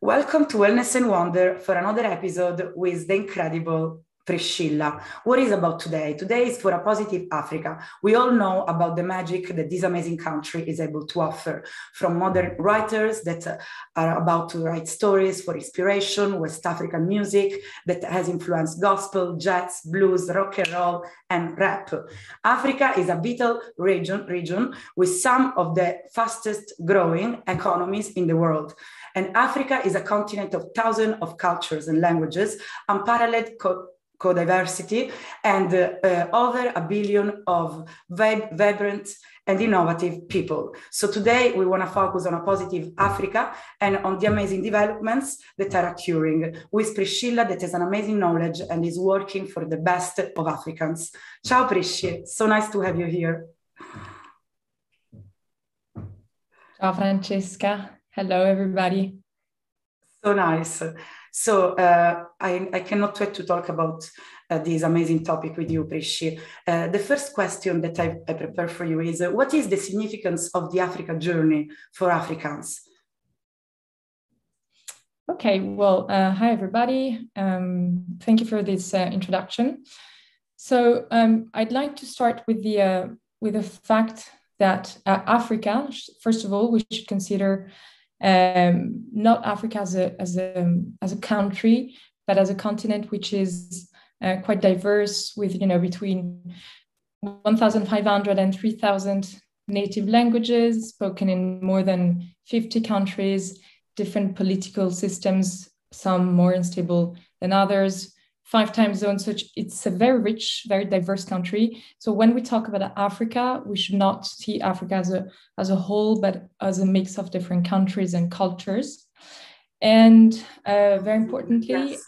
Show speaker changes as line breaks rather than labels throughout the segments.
Welcome to Wellness and Wonder for another episode with the incredible Priscilla. What is about today? Today is for a positive Africa. We all know about the magic that this amazing country is able to offer, from modern writers that are about to write stories for inspiration, West African music that has influenced gospel, jazz, blues, rock and roll, and rap. Africa is a vital region with some of the fastest growing economies in the world. And Africa is a continent of thousands of cultures and languages, unparalleled co-diversity, and over 1 billion of vibrant and innovative people. So today we want to focus on a positive Africa and on the amazing developments that are occurring with Priscilla, that has an amazing knowledge and is working for the best of Africans. Ciao Prisci, so nice to have you here.
Ciao Francesca. Hello, everybody.
So nice. So I cannot wait to talk about this amazing topic with you, Prisci. The first question that I prepared for you is, what is the significance of the Africa journey for Africans?
Okay, well, hi, everybody. Thank you for this introduction. So I'd like to start with the fact that Africa, first of all, we should consider not Africa as a country, but as a continent which is quite diverse, with between 1,500 and 3,000 native languages spoken in more than 50 countries, different political systems, some more unstable than others, 5 time zones. So it's a very rich, very diverse country. So when we talk about Africa, we should not see Africa as a whole, but as a mix of different countries and cultures. And very importantly, yes.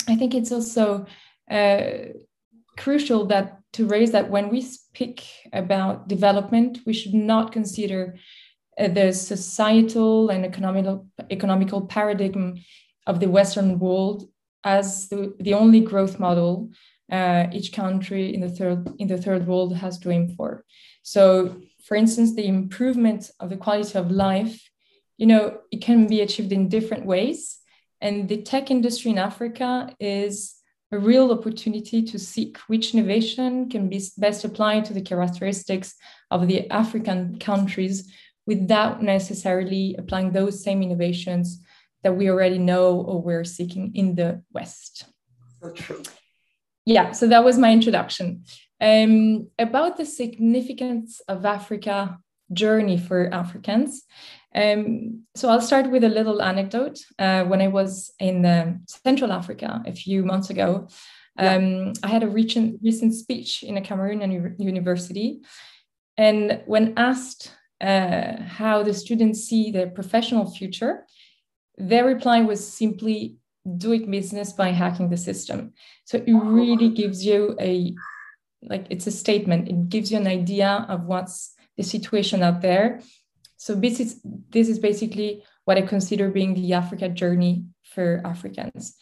I think it's also crucial to raise that when we speak about development, we should not consider the societal and economical paradigm of the Western world as the only growth model each country in the third world has to aim for. So, for instance, the improvement of the quality of life, it can be achieved in different ways. And the tech industry in Africa is a real opportunity to seek which innovation can be best applied to the characteristics of the African countries without necessarily applying those same innovations that we already know or we're seeking in the West.
So true.
Yeah, so that was my introduction. About the significance of Africa journey for Africans. So I'll start with a little anecdote. When I was in Central Africa a few months ago, I had a recent speech in a Cameroonian university. And when asked how the students see their professional future, their reply was simply doing business by hacking the system. So it really gives you it's a statement. It gives you an idea of what's the situation out there. So this is basically what I consider being the Africa journey for Africans.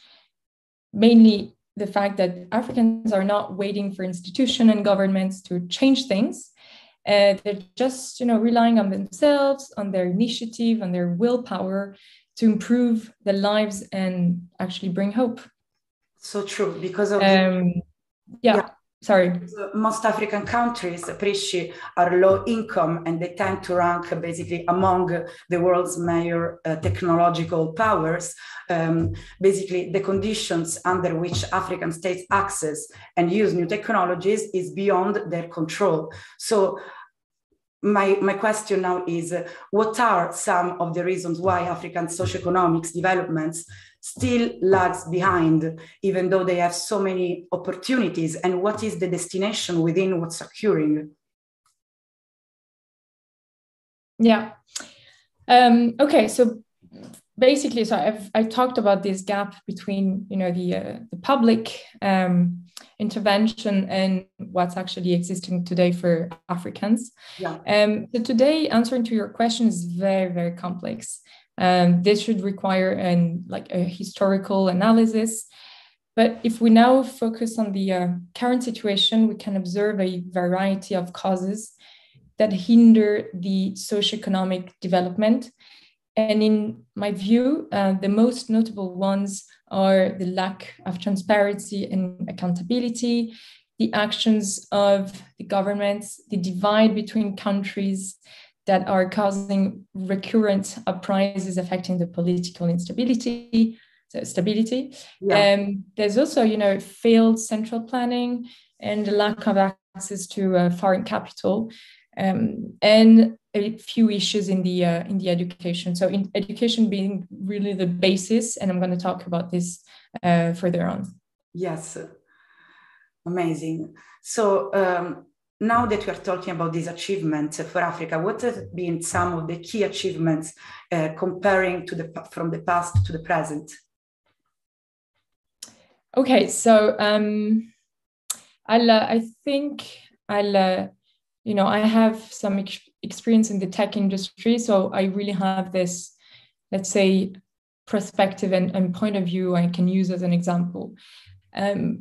Mainly the fact that Africans are not waiting for institutions and governments to change things. They're just, relying on themselves, on their initiative, on their willpower to improve their lives and actually bring hope.
So true, because of
sorry.
Most African countries, Prisci, are low income, and they tend to rank basically among the world's major technological powers. Basically, the conditions under which African states access and use new technologies is beyond their control. So my question now is, what are some of the reasons why African socioeconomic developments still lags behind, even though they have so many opportunities, and what is the destination within what's occurring?
Yeah. Okay. So basically, I've talked about this gap between the public intervention and what's actually existing today for Africans.
Yeah.
So today, answering to your question is very, very complex. This should require a historical analysis. But if we now focus on the current situation, we can observe a variety of causes that hinder the socioeconomic development. And in my view, the most notable ones are the lack of transparency and accountability, the actions of the governments, the divide between countries that are causing recurrent uprisings affecting the political instability, stability. There's also, failed central planning and the lack of access to foreign capital, and a few issues in the education. So in education being really the basis, and I'm going to talk about this further on.
Yes, amazing. So now that we are talking about these achievements for Africa, what have been some of the key achievements comparing from the past to the present?
Okay, so I have some experience in the tech industry, so I really have this, let's say, perspective and point of view I can use as an example.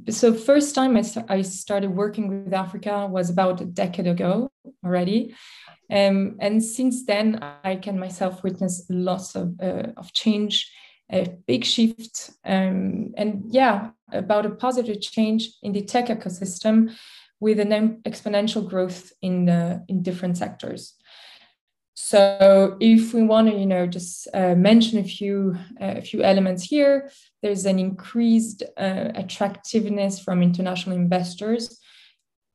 So first time I started working with Africa was about a decade ago already. And since then, I can myself witness lots of change, a big shift, and about a positive change in the tech ecosystem with an exponential growth in different sectors. So if we want to, just mention a few elements here, there's an increased attractiveness from international investors.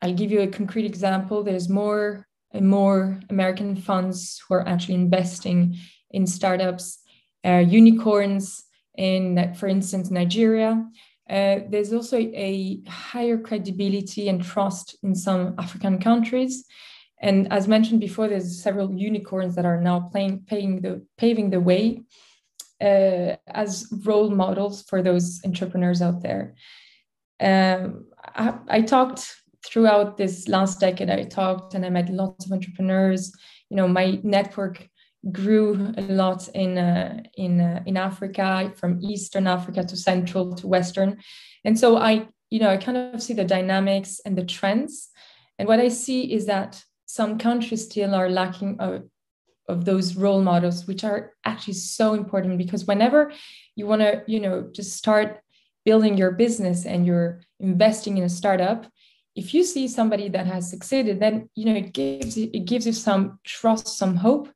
I'll give you a concrete example. There's more and more American funds who are actually investing in startups, unicorns in, for instance, Nigeria. There's also a higher credibility and trust in some African countries. And as mentioned before, there's several unicorns that are now paving the way as role models for those entrepreneurs out there. I talked throughout this last decade, and I met lots of entrepreneurs. My network grew a lot in Africa, from Eastern Africa to Central to Western. And so I kind of see the dynamics and the trends. And what I see is that some countries still are lacking of those role models, which are actually so important, because whenever you want to, just start building your business and you're investing in a startup, if you see somebody that has succeeded, then, it gives you some trust, some hope.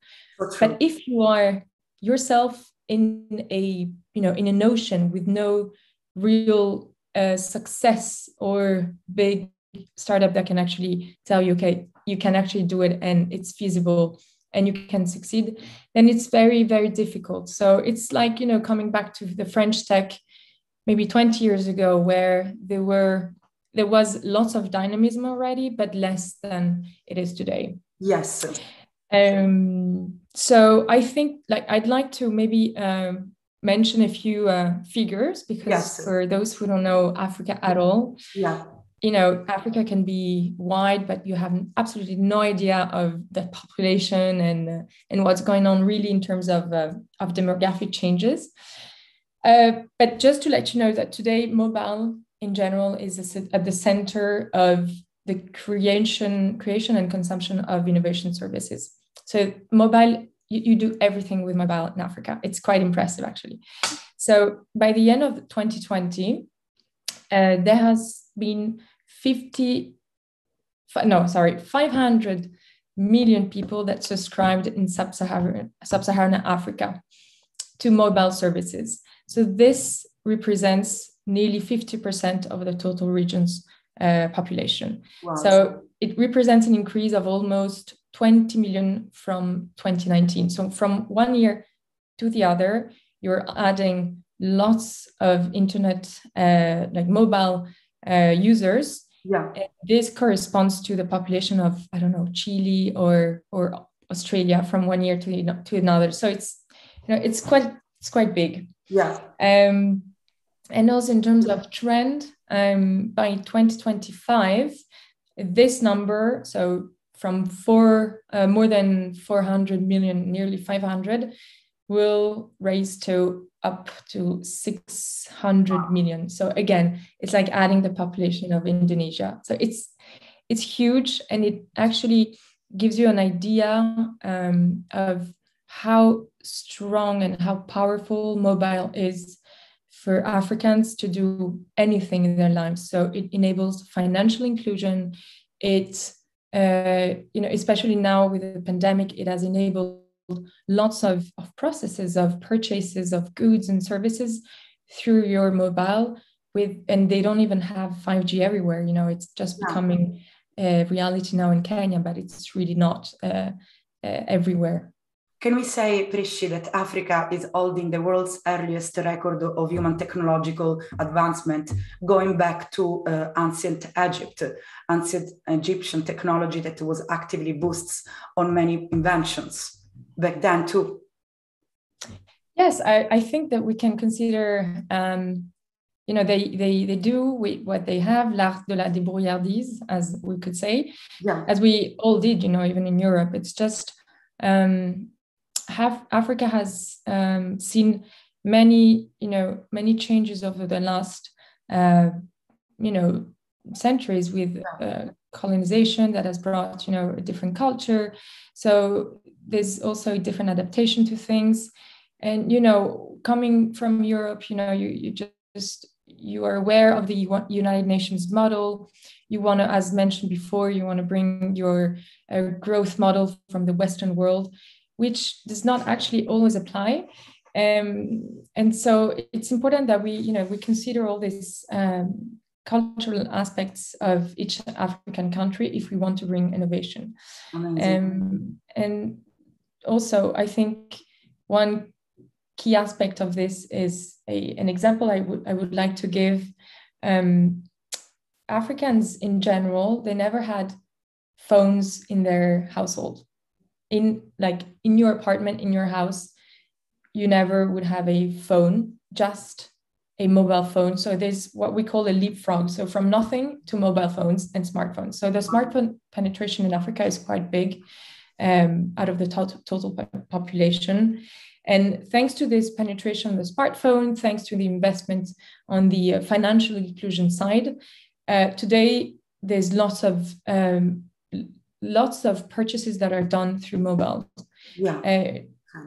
But if you are yourself in an ocean with no real success or big startup that can actually tell you, okay, you can actually do it and it's feasible and you can succeed, then it's very, very difficult. So it's like, coming back to the French tech maybe 20 years ago, where there was lots of dynamism already, but less than it is today.
Yes.
So I think I'd like to maybe mention a few figures, because for those who don't know Africa at all, Africa can be wide, but you have absolutely no idea of the population and what's going on really in terms of demographic changes. But just to let you know that today, mobile in general is at the center of the creation and consumption of innovation services. So mobile, you do everything with mobile in Africa. It's quite impressive, actually. So by the end of 2020, there has been 500 million people that subscribed in sub-Saharan Africa to mobile services. So this represents nearly 50% of the total region's population. Wow. So it represents an increase of almost 20 million from 2019. So from one year to the other, you're adding lots of internet, mobile users.
Yeah.
This corresponds to the population of, I don't know, Chile or Australia from one year to another. So it's quite big.
Yeah.
And also in terms of trend, by 2025, this number, so from more than 400 million, nearly 500, will raise to up to 600 million. So again, it's like adding the population of Indonesia. So it's huge, and it actually gives you an idea of how strong and how powerful mobile is for Africans to do anything in their lives. So it enables financial inclusion. It, especially now with the pandemic, it has enabled lots of processes of purchases of goods and services through your mobile and they don't even have 5G everywhere. It's just becoming a reality now in Kenya, but it's really not everywhere.
Can we say, Prisci, that Africa is holding the world's earliest record of human technological advancement, going back to ancient Egyptian technology that was actively boosts on many inventions back then too?
Yes, I think that we can consider, they do with what they have, l'art de la débrouillardise, as we could say, as we all did, even in Europe. It's just Africa has seen many changes over the last, centuries with colonization that has brought, a different culture. So there's also a different adaptation to things. And, coming from Europe, you are aware of the United Nations model. You want to, as mentioned before, you want to bring your growth model from the Western world, which does not actually always apply. And so it's important that we consider all these cultural aspects of each African country if we want to bring innovation. And also, I think one key aspect of this is an example I would like to give. Africans in general, they never had phones in their household. In your apartment, in your house, you never would have a phone, just a mobile phone. So there's what we call a leapfrog. So from nothing to mobile phones and smartphones. So the smartphone penetration in Africa is quite big out of the total population. And thanks to this penetration of the smartphone, thanks to the investment on the financial inclusion side, today there's lots of purchases that are done through mobile.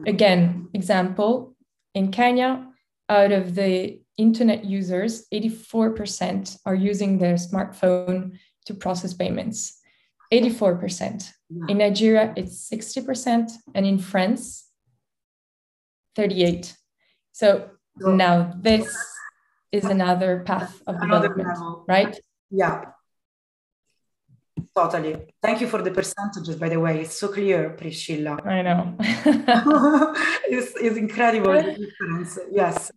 Again, example, in Kenya, out of the internet users, 84% are using their smartphone to process payments. 84%. In Nigeria, it's 60%, and in France, 38%. So now this is another path of development, right?
Yeah. Totally. Thank you for the percentages, by the way. It's so clear, Priscilla.
I know.
It's incredible, the difference. Yes.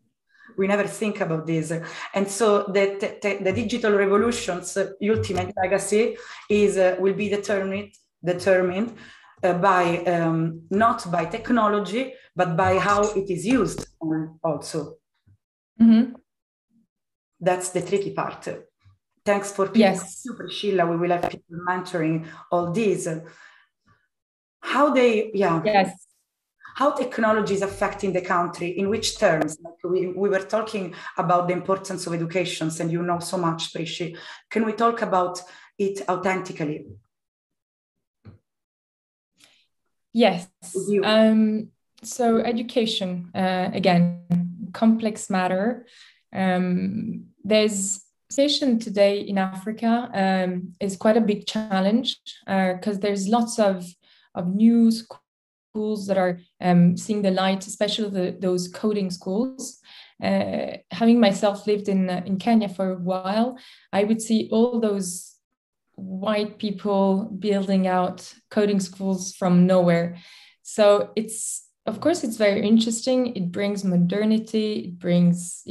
We never think about this. And so the digital revolution's ultimate legacy will be determined by not by technology, but by how it is used also. Mm-hmm. That's the tricky part. Thanks for people.
Yes.
Priscilla, we will have people mentoring all these. How technology is affecting the country, in which terms? Like we were talking about the importance of education, and you know so much, Prisci. Can we talk about it authentically?
Yes. So education, again, complex matter. There's education today in Africa is quite a big challenge because there's lots of new schools that are seeing the light, especially those coding schools. Having myself lived in Kenya for a while, I would see all those white people building out coding schools from nowhere. So of course, it's very interesting. It brings modernity. It brings,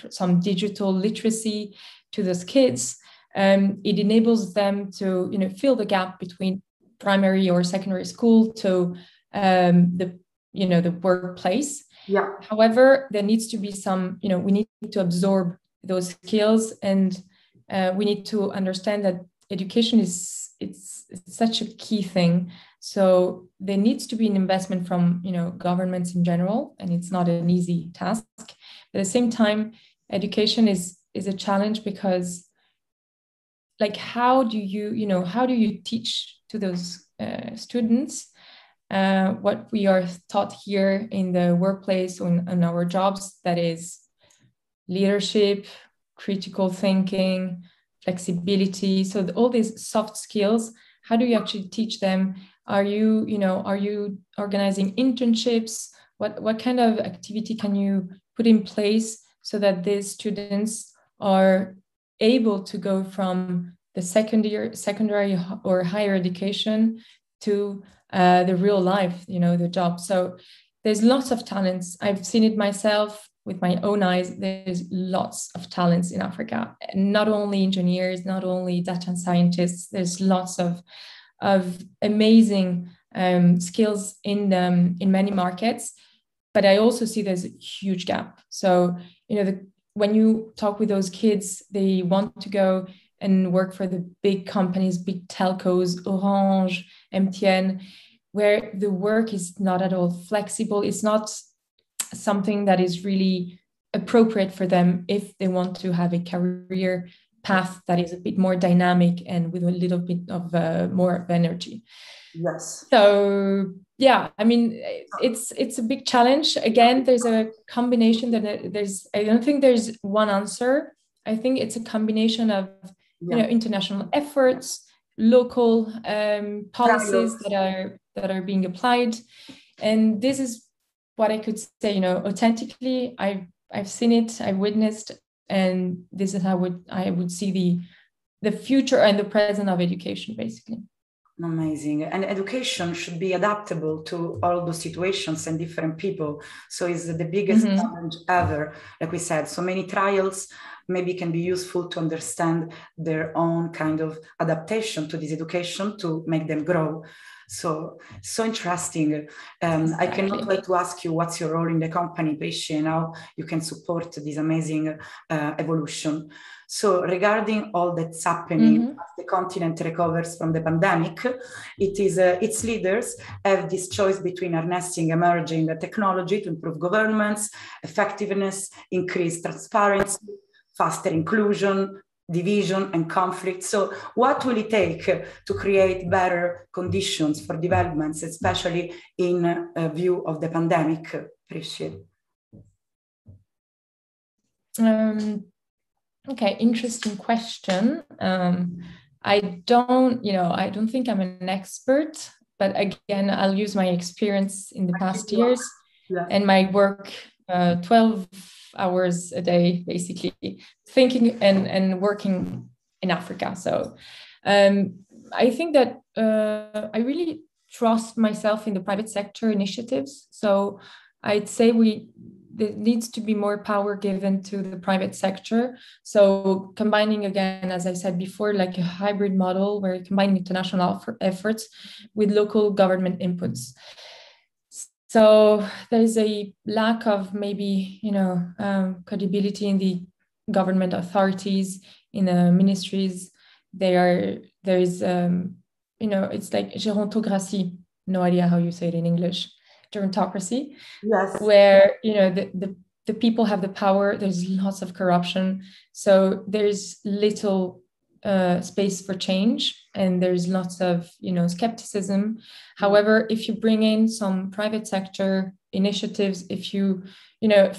some digital literacy to those kids. It enables them to, fill the gap between primary or secondary school to the workplace.
Yeah.
However, there needs to be some, we need to absorb those skills, and we need to understand that education it's such a key thing. So there needs to be an investment from, governments in general, and it's not an easy task. But at the same time, education is a challenge because, how do you teach to those students what we are taught here in the workplace or in our jobs, that is leadership, critical thinking, flexibility. So all these soft skills, how do you actually teach them? Are you organizing internships? What kind of activity can you put in place so that these students are able to go from the secondary or higher education to the real life, the job? So there's lots of talents. I've seen it myself with my own eyes. There's lots of talents in Africa, and not only engineers, not only data scientists. There's lots of amazing skills in many markets, but I also see there's a huge gap. So when you talk with those kids, they want to go and work for the big companies, big telcos, Orange, MTN, where the work is not at all flexible. It's not something that is really appropriate for them if they want to have a career path that is a bit more dynamic and with a little bit of more of energy.
Yes.
So yeah, I mean, it's a big challenge. Again, there's a combination I don't think there's one answer. I think it's a combination of international efforts, local policies that are being applied, and this is what I could say. Authentically, I've seen it, I've witnessed, and this is how I would see the future and the present of education, basically.
Amazing. And education should be adaptable to all those situations and different people. So it's the biggest challenge ever. Like we said, so many trials maybe can be useful to understand their own kind of adaptation to this education to make them grow. So interesting. Exactly. I cannot wait to ask you what's your role in the company, Priscilla, and how you can support this amazing evolution. So regarding all that's happening as the continent recovers from the pandemic, its leaders have this choice between harnessing emerging technology to improve governance, effectiveness, increase transparency, faster inclusion, division and conflict. So what will it take to create better conditions for developments, especially in view of the pandemic, Priscilla?
Okay, interesting question. I don't think I'm an expert, but again, I'll use my experience in the past years and my work 12 hours a day, basically, thinking and working in Africa. So I think that I really trust myself in the private sector initiatives. So I'd say there needs to be more power given to the private sector. So combining, again, as I said before, like a hybrid model where combining international efforts with local government inputs. So there's a lack of maybe, credibility in the government authorities, in the ministries. It's like gerontocracy, no idea how you say it in English, gerontocracy, yes, where, the people have the power, there's lots of corruption. So there's little space for change, and there's lots of skepticism. However, if you bring in some private sector initiatives,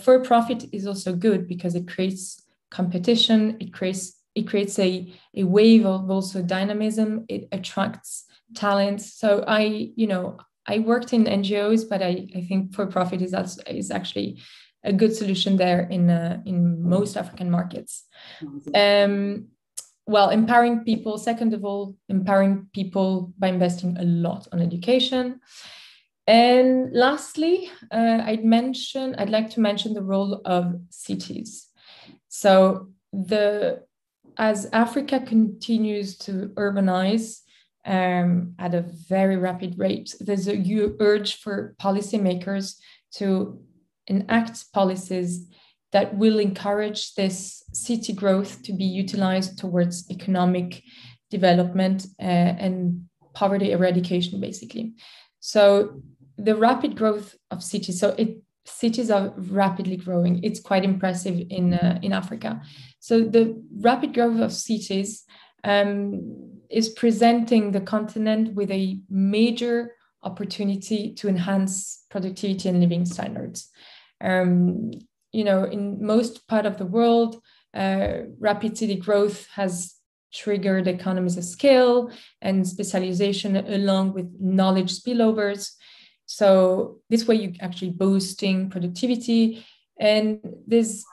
for profit is also good because it creates competition, it creates a wave of also dynamism, it attracts talent. So I worked in NGOs, but I think for profit is actually a good solution there in most African markets. Well, empowering people, second of all, empowering people by investing a lot on education. And lastly, I'd like to mention the role of cities. So as Africa continues to urbanize at a very rapid rate, there's a urge for policymakers to enact policies that will encourage this city growth to be utilized towards economic development and poverty eradication, basically. So the rapid growth of cities, cities are rapidly growing. It's quite impressive in Africa. So the rapid growth of cities is presenting the continent with a major opportunity to enhance productivity and living standards. In most part of the world, rapid city growth has triggered economies of scale and specialization along with knowledge spillovers. So this way you're actually boosting productivity. And there's,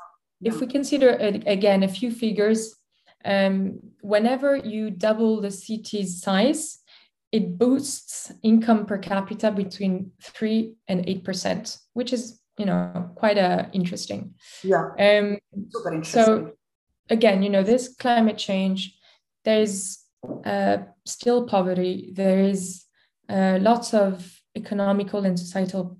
if we consider again a few figures, whenever you double the city's size, it boosts income per capita between 3 and 8%, which is, quite interesting.
Yeah, super interesting.
So again, this climate change, there's still poverty, there is lots of economical and societal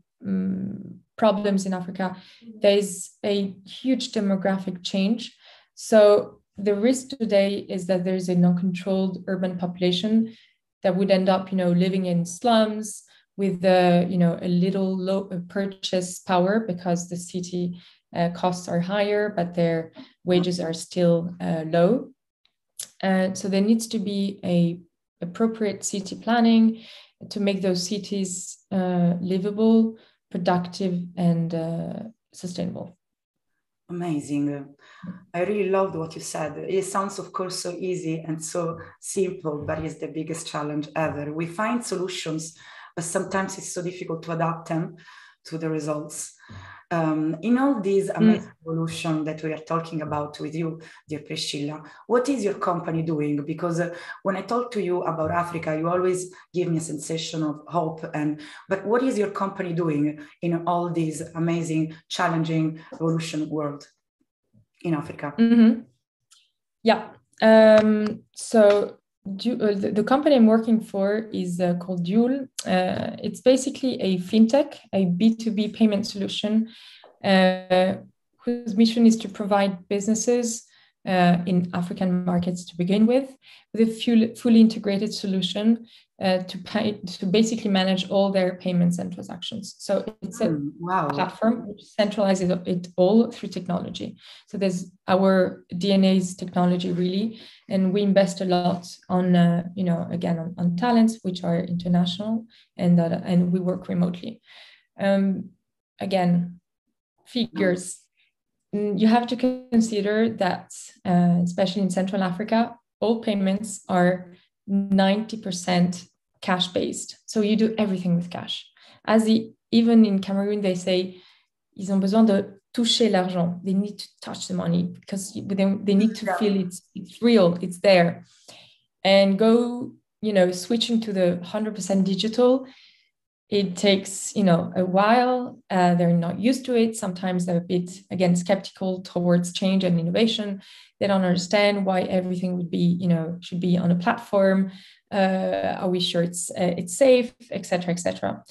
problems in Africa. There's a huge demographic change. So the risk today is that there's an uncontrolled urban population that would end up, living in slums with a little low purchase power because the city costs are higher, but their wages are still low. So there needs to be a appropriate city planning to make those cities livable, productive, and sustainable.
Amazing. I really loved what you said. It sounds, of course, so easy and so simple, but it's the biggest challenge ever. We find solutions, but sometimes it's so difficult to adapt them to the results. In all this amazing evolution that we are talking about with you, dear Priscilla, what is your company doing? Because when I talk to you about Africa, you always give me a sensation of hope. But what is your company doing in all this amazing, challenging evolution world in Africa?
Mm-hmm. Yeah. So the company I'm working for is called BtoB. It's basically a fintech, a B2B payment solution, whose mission is to provide businesses in African markets to begin with a fully integrated solution to basically manage all their payments and transactions. So it's a platform which centralizes it all through technology. So there's our DNA's technology really, and we invest a lot on again on talents which are international, and we work remotely. Again, figures. You have to consider that, especially in Central Africa, all payments are 90% cash-based. So you do everything with cash. Even in Cameroon, they say, ils ont besoin de toucher l'argent. They need to touch the money because they need to feel it's real, it's there. And switching to the 100% digital, it takes, a while. They're not used to it. Sometimes they're a bit, again, skeptical towards change and innovation. They don't understand why everything should be on a platform. Are we sure it's safe, et cetera, et cetera.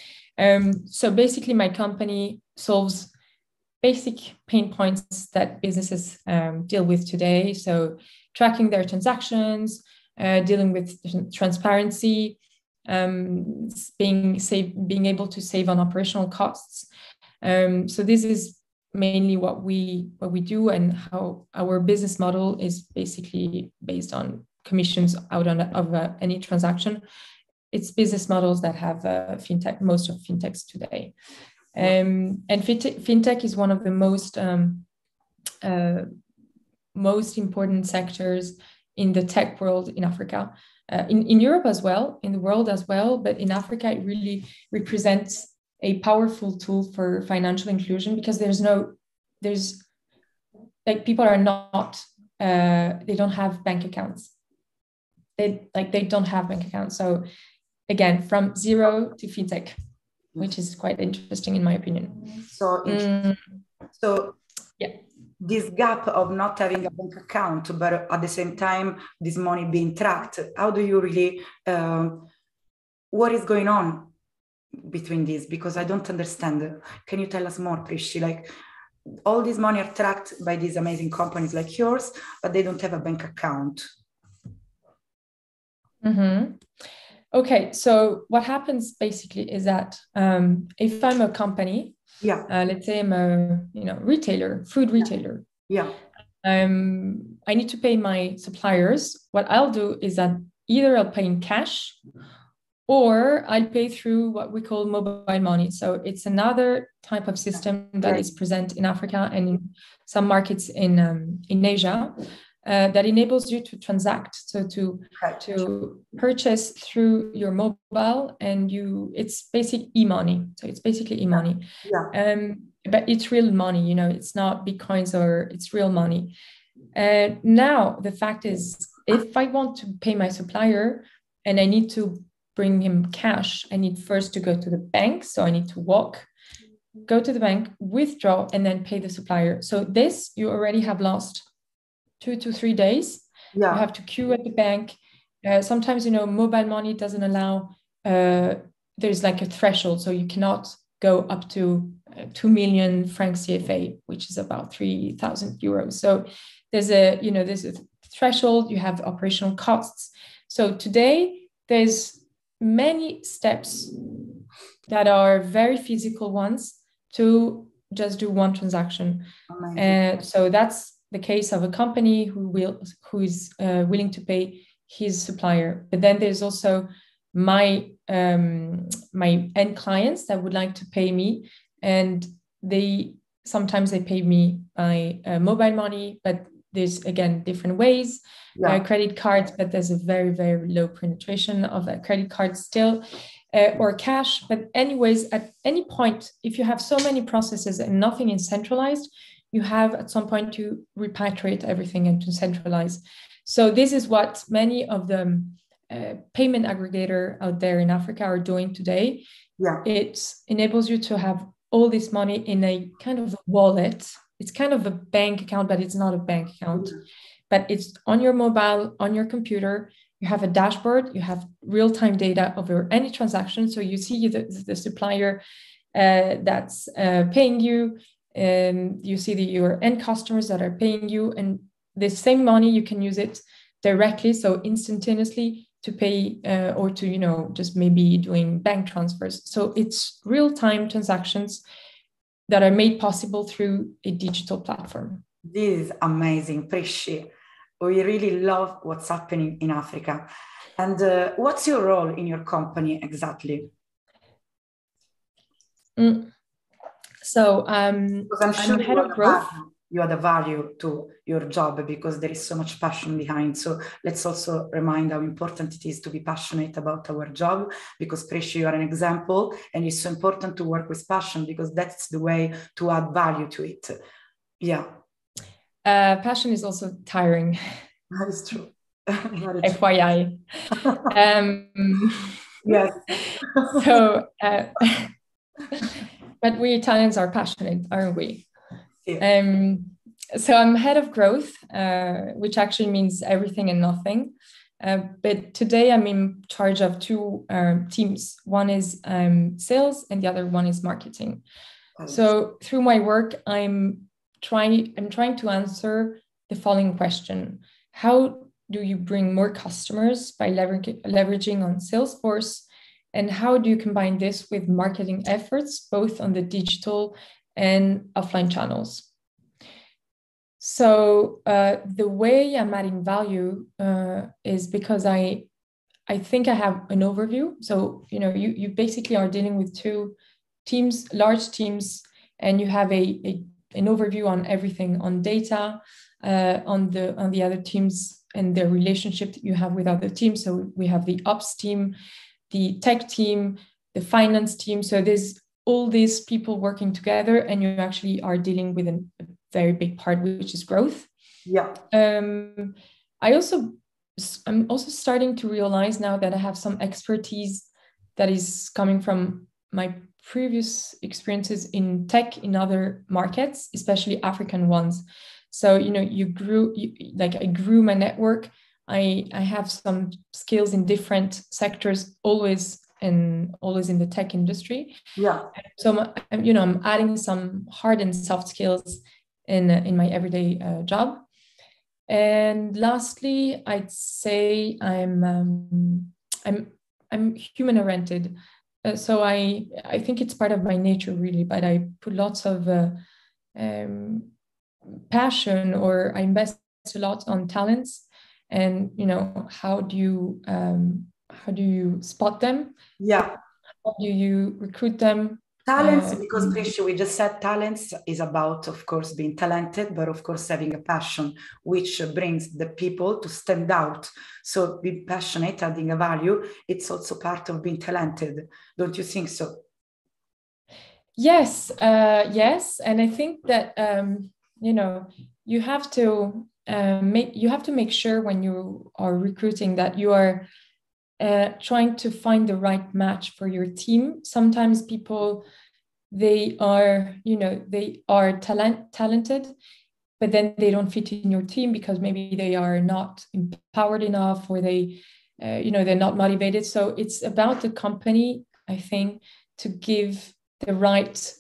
So basically, my company solves basic pain points that businesses deal with today. So tracking their transactions, dealing with transparency, being able to save on operational costs. So this is mainly what we do, and how our business model is basically based on commissions out of any transaction. It's business models that have fintech, most of fintechs today. And fintech is one of the most important sectors in the tech world in Africa. In Europe as well, in the world as well, but in Africa, it really represents a powerful tool for financial inclusion, because people are not, they don't have bank accounts. They don't have bank accounts. So again, from zero to fintech, which is quite interesting in my opinion.
So interesting. So
yeah.
This gap of not having a bank account, but at the same time, this money being tracked, how do you really, what is going on between these? Because I don't understand. Can you tell us more, Prisci? Like, all this money are tracked by these amazing companies like yours, but they don't have a bank account.
Mm-hmm. Okay, so what happens basically is that if I'm a company, let's say I'm a retailer, food retailer.
Yeah.
I need to pay my suppliers. What I'll do is that either I'll pay in cash, or I'll pay through what we call mobile money. So it's another type of system that is present in Africa and in some markets in Asia that enables you to transact, so to purchase through your mobile, and it's basic e-money. So it's basically e-money. But it's real money, you know, it's not Bitcoins, or it's real money. Now the fact is, if I want to pay my supplier and I need to bring him cash, I need first to go to the bank. So I need to go to the bank, withdraw, and then pay the supplier. So this, you already have lost 2 to 3 days. You have to queue at the bank. Sometimes, you know, mobile money doesn't allow, there's like a threshold. So you cannot go up to 2 million francs CFA, which is about 3,000 euros. So there's a threshold, you have operational costs. So today there's many steps that are very physical ones to just do one transaction. So that's the case of a company who is willing to pay his supplier. But then there's also my end clients that would like to pay me, and sometimes they pay me by mobile money, but there's again different ways. Credit cards, but there's a very, very low penetration of a credit card still, or cash. But anyways, at any point, if you have so many processes and nothing is centralized, you have at some point to repatriate everything and to centralize. So this is what many of the payment aggregator out there in Africa are doing today. It enables you to have all this money in a kind of a wallet. It's kind of a bank account, but it's not a bank account. But it's on your mobile, on your computer. You have a dashboard. You have real-time data over any transaction. So you see the supplier that's paying you, and you see your end customers that are paying you. And the same money, you can use it directly, so instantaneously, to pay or to, you know, just maybe doing bank transfers. So it's real-time transactions that are made possible through a digital platform.
This is amazing, Prisci. We really love what's happening in Africa. And what's your role in your company exactly?
So I'm
sure
head of growth.
You add a value to your job because there is so much passion behind. So let's also remind how important it is to be passionate about our job, because Prisci, you are an example, and it's so important to work with passion because that's the way to add value to it.
Passion is also tiring.
That is true.
FYI.
Yes.
So, but we Italians are passionate, aren't we? So I'm head of growth, which actually means everything and nothing. But today I'm in charge of two teams. One is sales and the other one is marketing. So through my work, I'm trying to answer the following question: how do you bring more customers by leveraging on Salesforce? And how do you combine this with marketing efforts, both on the digital and offline channels? So the way I'm adding value is because I think I have an overview. So, you know, you basically are dealing with two teams, large teams, and you have an overview on everything, on data, on the other teams and their relationship that you have with other teams. So we have the ops team, the tech team, the finance team. So there's all these people working together, and you actually are dealing with a very big part, which is growth. I'm also starting to realize now that I have some expertise that is coming from my previous experiences in tech in other markets, especially African ones. So, you know, I grew my network. I have some skills in different sectors, always in the tech industry. So, I'm adding some hard and soft skills in my everyday job. And lastly, I'd say I'm human oriented. So I think it's part of my nature, really, but I put lots of passion, or I invest a lot on talents. And, you know, how do how do you spot them?
Yeah.
How do you recruit them?
Talents, because Prisci, we just said talents is about, of course, being talented, but of course having a passion, which brings the people to stand out. So be passionate, adding a value, it's also part of being talented. Don't you think so?
Yes, yes. And I think that, you know, you have to make sure when you are recruiting that you are trying to find the right match for your team. Sometimes people, they are talented, but then they don't fit in your team because maybe they are not empowered enough, or they're not motivated. So it's about the company, I think, to give the right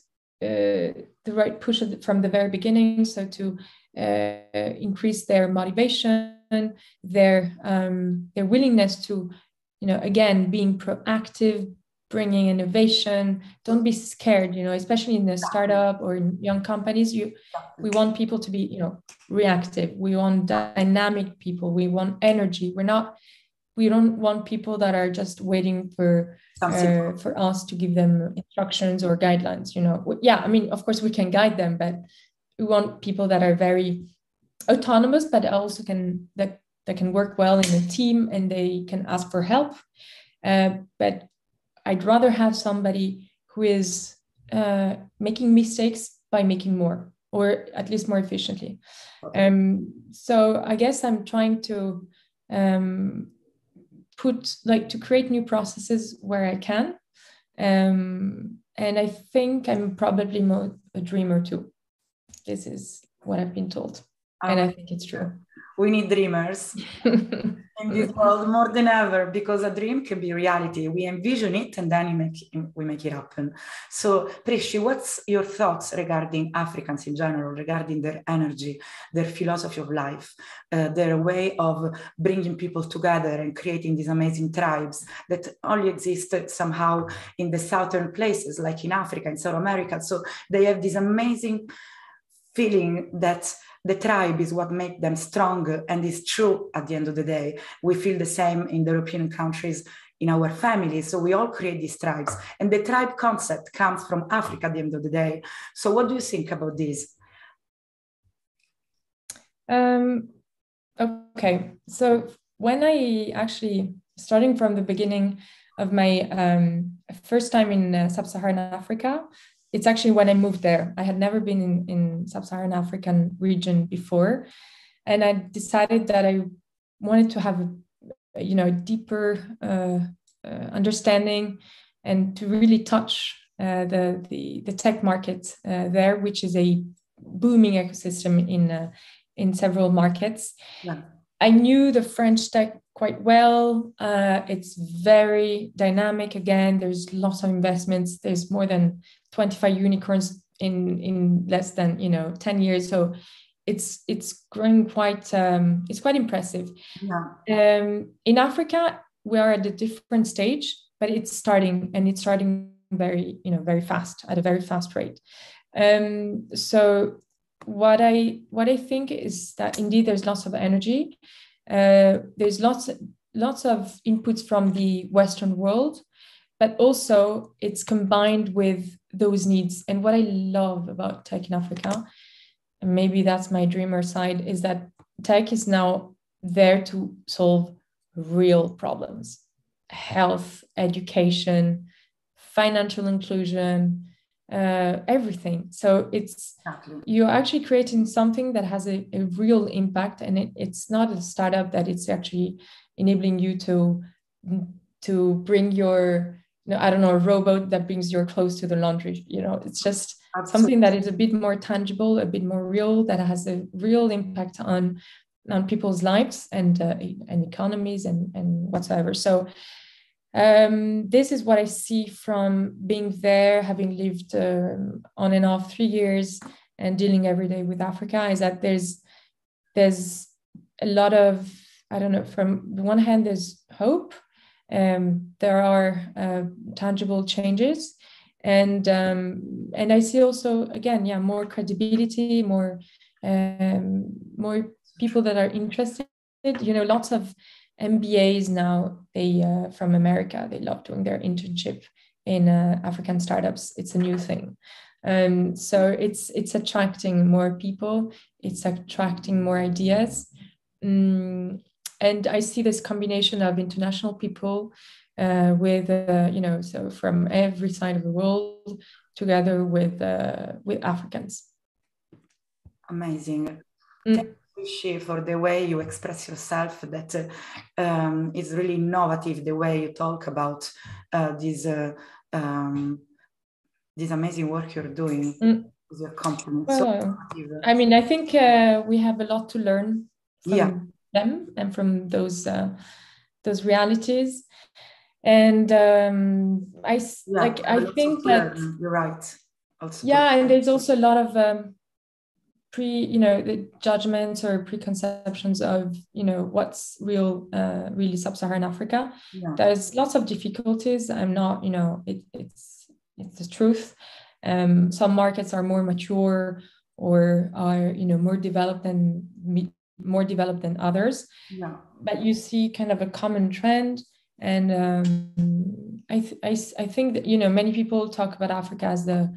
push from the very beginning. So to increase their motivation, their willingness to, again, being proactive, bringing innovation. Don't be scared, especially in a startup or in young companies. We want people to be, reactive. We want dynamic people. We want energy. We don't want people that are just waiting for us to give them instructions or guidelines. Yeah, I mean, of course we can guide them, but we want people that are very autonomous, but also that can work well in a team, and they can ask for help. But I'd rather have somebody who is making mistakes by making more, or at least more efficiently. Okay. So I guess I'm trying to to create new processes where I can. And I think I'm probably a dreamer too. This is what I've been told. And I think it's true.
We need dreamers in this world more than ever, because a dream can be reality. We envision it and then we make it happen. So, Prisci, what's your thoughts regarding Africans in general, regarding their energy, their philosophy of life, their way of bringing people together and creating these amazing tribes that only exist somehow in the southern places, like in Africa, in South America? So they have this amazing feeling that the tribe is what makes them strong, and it's true at the end of the day. We feel the same in the European countries, in our families. So we all create these tribes, and the tribe concept comes from Africa at the end of the day. So what do you think about this?
Okay, so when I actually, starting from the beginning of my first time in Sub-Saharan Africa, it's actually when I moved there. I had never been in Sub-Saharan African region before. And I decided that I wanted to have a deeper understanding, and to really touch the tech market there, which is a booming ecosystem in several markets. Yeah. I knew the French tech quite well. It's very dynamic. Again, there's lots of investments. There's more than 25 unicorns in less than 10 years. So it's growing quite. It's quite impressive. Yeah. In Africa, we are at a different stage, but it's starting very very fast, at a very fast rate. So what I think is that indeed there's lots of energy. There's lots of inputs from the Western world, but also it's combined with those needs. And what I love about tech in Africa, and maybe that's my dreamer side, is that tech is now there to solve real problems: health, education, financial inclusion, everything. So you're actually creating something that has a real impact, and it's not a startup that it's actually enabling you to bring your a robot that brings your clothes to the laundry. It's just something that is a bit more tangible, a bit more real, that has a real impact on people's lives and economies and whatsoever. So this is what I see from being there, having lived on and off 3 years and dealing every day with Africa, is that there's a lot of, from the one hand, there's hope. There are tangible changes, and I see also, again, more credibility, more people that are interested. Lots of MBAs now, they from America, they love doing their internship in African startups. It's a new thing. So it's attracting more people, it's attracting more ideas. And I see this combination of international people with, so from every side of the world together with Africans.
Amazing. Thank you for the way you express yourself. That is really innovative, the way you talk about this amazing work you're doing with your company.
Well, I mean, I think we have a lot to learn from them and from those realities. And I think that
you're right. Also,
and there's also a lot of the judgments or preconceptions of what's really sub-Saharan Africa. There's lots of difficulties. I'm not, it's the truth. Some markets are more mature or are more developed than others. But you see kind of a common trend. And I think that many people talk about Africa as the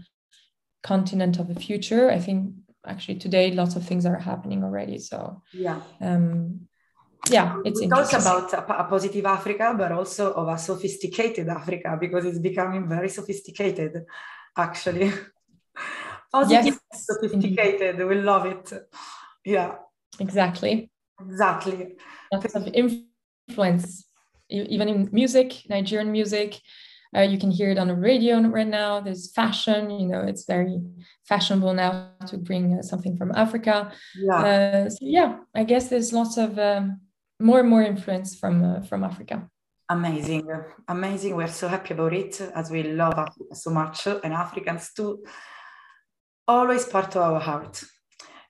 continent of the future. I think actually today lots of things are happening already. So it's
we talk about a positive Africa, but also of a sophisticated Africa, because it's becoming very sophisticated, actually. Positive, sophisticated. Indeed. We love it. Yeah.
Exactly.
Lots
of influence, even in music, Nigerian music. You can hear it on the radio right now. There's fashion, it's very fashionable now to bring something from Africa. I guess there's lots of more and more influence from Africa.
Amazing. We're so happy about it, as we love Africa so much, and Africans too. Always part of our heart.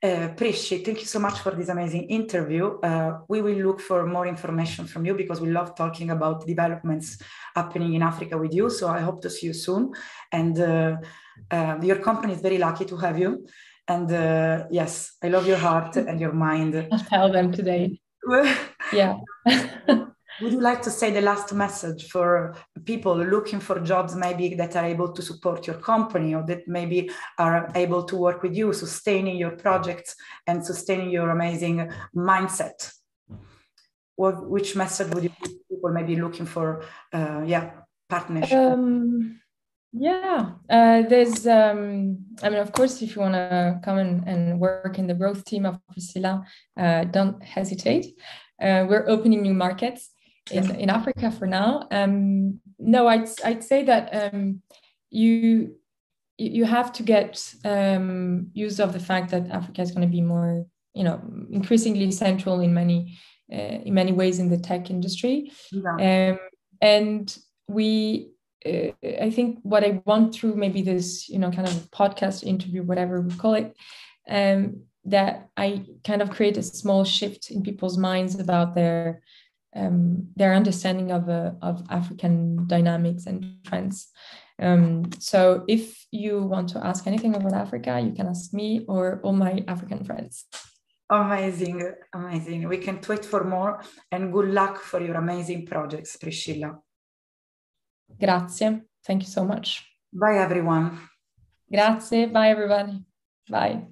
Prisci, thank you so much for this amazing interview. We will look for more information from you, because we love talking about developments happening in Africa with you. So I hope to see you soon. And your company is very lucky to have you. And yes, I love your heart and your mind.
I'll tell them today. Yeah.
Would you like to say the last message for people looking for jobs, maybe that are able to support your company, or that maybe are able to work with you, sustaining your projects and sustaining your amazing mindset? Which message would you give people maybe looking for, partnership?
There's, of course, if you want to come and work in the growth team of Priscilla, don't hesitate. We're opening new markets in Africa for now. No, I'd say that you have to get use of the fact that Africa is going to be more, increasingly central in many ways in the tech industry. And I think what I want through maybe this, kind of podcast interview, whatever we call it, that I kind of create a small shift in people's minds about their understanding of African dynamics and trends. So if you want to ask anything about Africa, you can ask me or all my African friends.
Amazing. We can't wait for more, and good luck for your amazing projects, Priscilla.
Grazie. Thank you so much.
Bye, everyone.
Grazie. Bye, everybody. Bye.